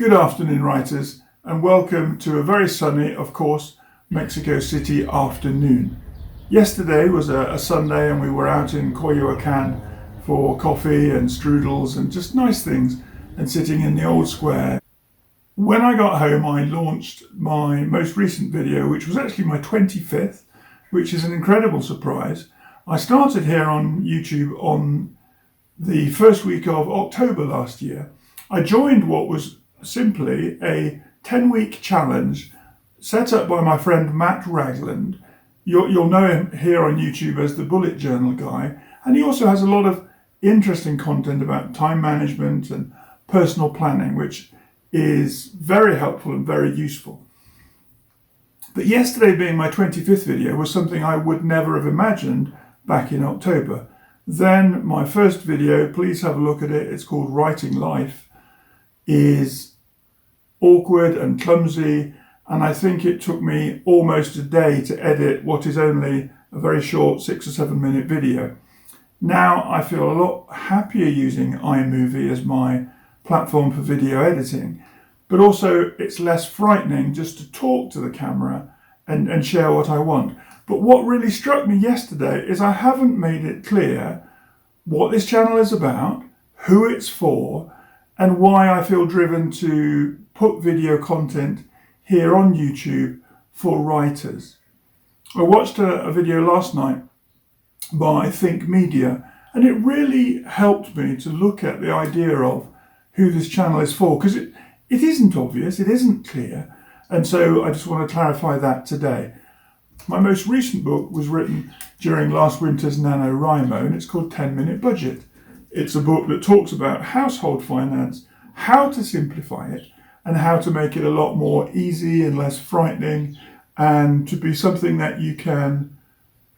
Good afternoon, writers, and welcome to a very sunny, of course, Mexico City afternoon. Yesterday was a Sunday and we were out in Coyoacán for coffee and strudels and just nice things and sitting in the old square. When I got home, I launched my most recent video, which was actually my 25th, which is an incredible surprise. I started here on YouTube on the first week of October last year. I joined what was simply a 10-week challenge set up by my friend Matt Ragland. You'll know him here on YouTube as the bullet journal guy, and he also has a lot of interesting content about time management and personal planning, which is very helpful and very useful. But yesterday being my 25th video was something I would never have imagined back in October. Then my first video, please have a look at it, it's called Writing Life, is awkward and clumsy, and I think it took me almost a day to edit what is only a very short 6 or 7 minute video. Now I feel a lot happier using iMovie as my platform for video editing, but also it's less frightening just to talk to the camera and share what I want. But what really struck me yesterday is I haven't made it clear what this channel is about, who it's for, and why I feel driven to put video content here on YouTube for writers. I watched a video last night by Think Media, and it really helped me to look at the idea of who this channel is for, because it isn't obvious, it isn't clear, and so I just want to clarify that today. My most recent book was written during last winter's NaNoWriMo, and it's called 10 Minute Budget. It's a book that talks about household finance, how to simplify it, and how to make it a lot more easy and less frightening, and to be something that you can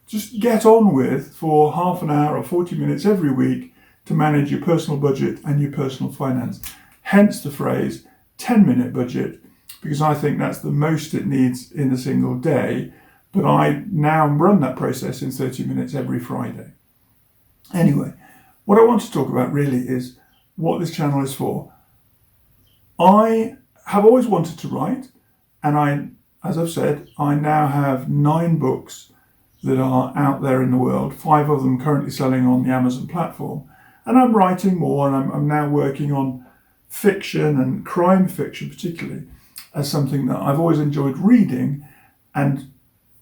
just get on with for half an hour or 40 minutes every week to manage your personal budget and your personal finance. Hence the phrase 10-minute budget, because I think that's the most it needs in a single day, but I now run that process in 30 minutes every Friday. Anyway, what I want to talk about really is what this channel is for. I have always wanted to write, and as I've said, I now have 9 books that are out there in the world, 5 of them currently selling on the Amazon platform, and I'm writing more, and I'm now working on fiction and crime fiction particularly as something that I've always enjoyed reading, and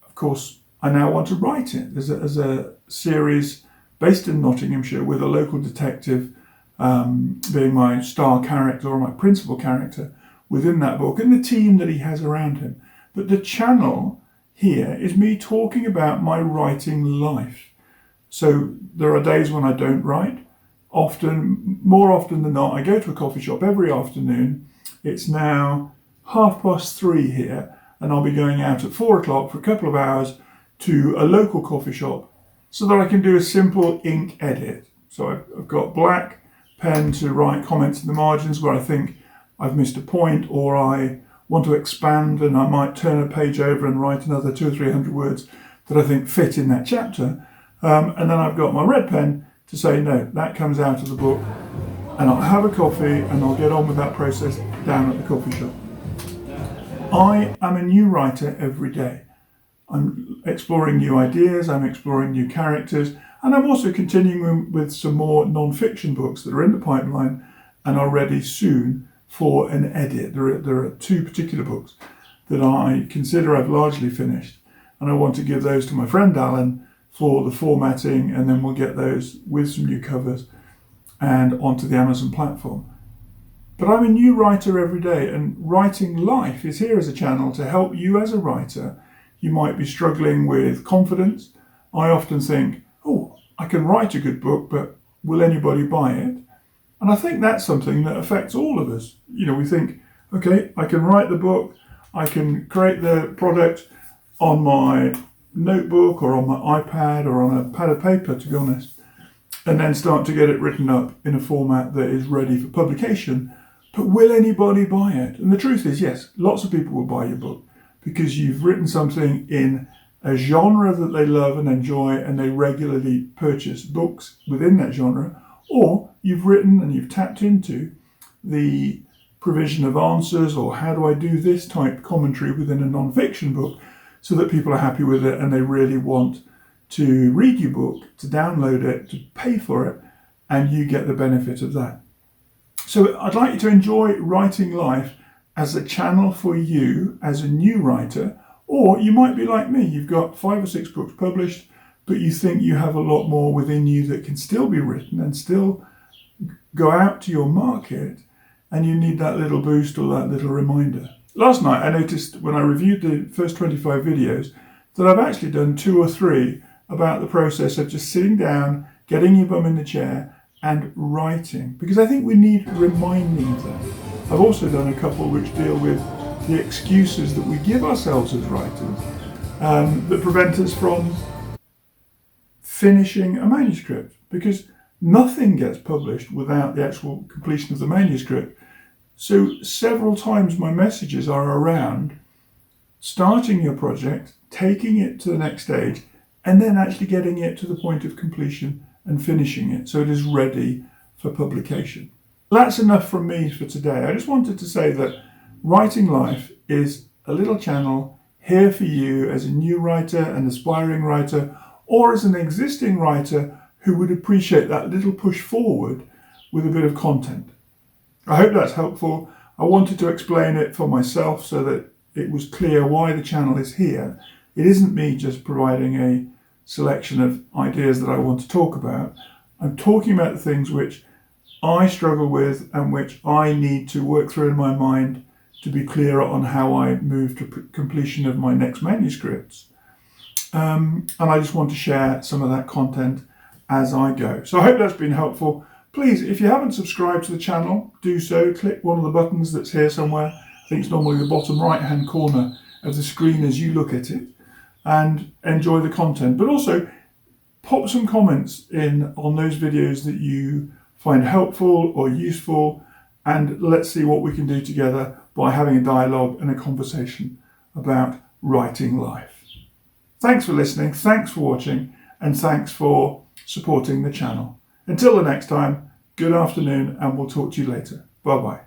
of course I now want to write it as a series based in Nottinghamshire with a local detective being my star character or my principal character within that book and the team that he has around him. But the channel here is me talking about my writing life. So there are days when I don't write. More often than not, I go to a coffee shop every afternoon. It's now 3:30 here, and I'll be going out at 4 o'clock for a couple of hours to a local coffee shop so that I can do a simple ink edit. So I've got black pen to write comments in the margins where I think I've missed a point, or I want to expand and I might turn a page over and write another 200 or 300 words that I think fit in that chapter. And then I've got my red pen to say, no, that comes out of the book, and I'll have a coffee and I'll get on with that process down at the coffee shop. I am a new writer every day. I'm exploring new ideas, I'm exploring new characters, and I'm also continuing with some more non-fiction books that are in the pipeline and are ready soon for an edit. There are 2 particular books that I consider I've largely finished, and I want to give those to my friend Alan for the formatting, and then we'll get those with some new covers and onto the Amazon platform. But I'm a new writer every day, and Writing Life is here as a channel to help you as a writer. You might be struggling with confidence. I often think, I can write a good book, but will anybody buy it? And I think that's something that affects all of us. We think, okay, I can write the book, I can create the product on my notebook or on my iPad or on a pad of paper, to be honest, and then start to get it written up in a format that is ready for publication. But will anybody buy it? And the truth is, yes, lots of people will buy your book because you've written something in a genre that they love and enjoy, and they regularly purchase books within that genre, or you've written and you've tapped into the provision of answers or how do I do this type commentary within a non-fiction book so that people are happy with it and they really want to read your book, to download it, to pay for it, and you get the benefit of that. So I'd like you to enjoy Writing Life as a channel for you as a new writer, or you might be like me, you've got 5 or 6 books published, but you think you have a lot more within you that can still be written and still go out to your market, and you need that little boost or that little reminder. Last night I noticed when I reviewed the first 25 videos that I've actually done 2 or 3 about the process of just sitting down, getting your bum in the chair and writing, because I think we need reminding of that. I've also done a couple which deal with the excuses that we give ourselves as writers that prevent us from finishing a manuscript, because nothing gets published without the actual completion of the manuscript. So several times my messages are around starting your project, taking it to the next stage, and then actually getting it to the point of completion and finishing it so it is ready for publication. That's enough from me for today. I just wanted to say that Writing Life is a little channel here for you as a new writer, an aspiring writer, or as an existing writer who would appreciate that little push forward with a bit of content. I hope that's helpful. I wanted to explain it for myself so that it was clear why the channel is here. It isn't me just providing a selection of ideas that I want to talk about. I'm talking about the things which I struggle with and which I need to work through in my mind to be clearer on how I move to completion of my next manuscripts. And I just want to share some of that content as I go. So I hope that's been helpful. Please, if you haven't subscribed to the channel, do so. Click one of the buttons that's here somewhere. I think it's normally the bottom right-hand corner of the screen as you look at it, and enjoy the content. But also, pop some comments in on those videos that you find helpful or useful, and let's see what we can do together by having a dialogue and a conversation about writing life. Thanks for listening, thanks for watching, and thanks for supporting the channel. Until the next time, good afternoon, and we'll talk to you later. Bye-bye.